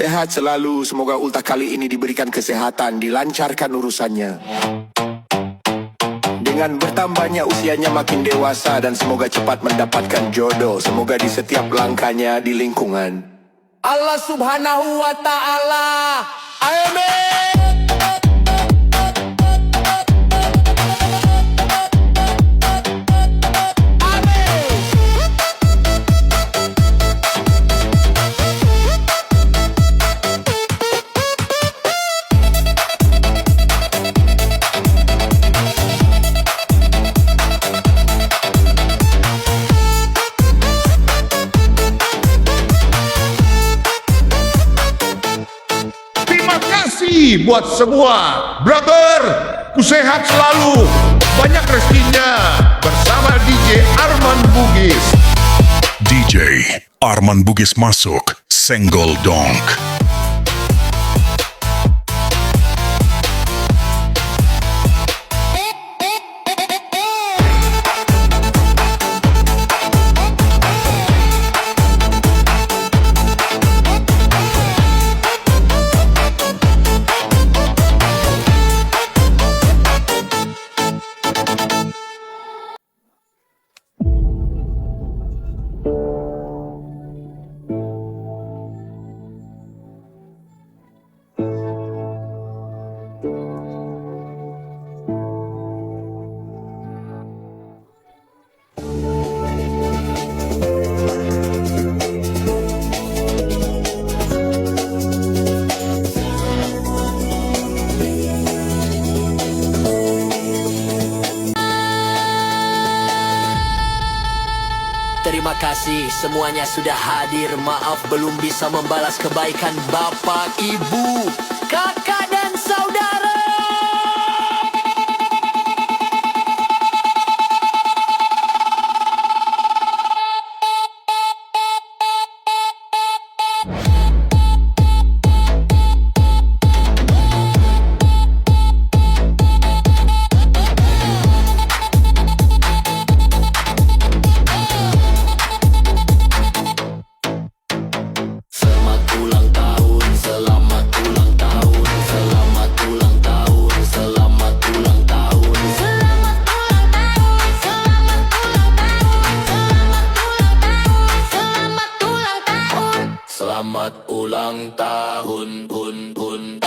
Sehat selalu, semoga ultah kali ini diberikan kesehatan, dilancarkan urusannya. Dengan bertambahnya usianya makin dewasa, dan semoga cepat mendapatkan jodoh. Semoga di setiap langkahnya di lingkungan Allah Subhanahu wa Ta'ala. Amin. Buat semua brother, ku sehat selalu, banyak rezekinya bersama DJ Arman Bugis. DJ Arman Bugis masuk Senggol Donk. Terima kasih semuanya sudah hadir. Maaf belum bisa membalas kebaikan bapak, ibu, kakak dan saudara. Selamat ulang tahun, pun.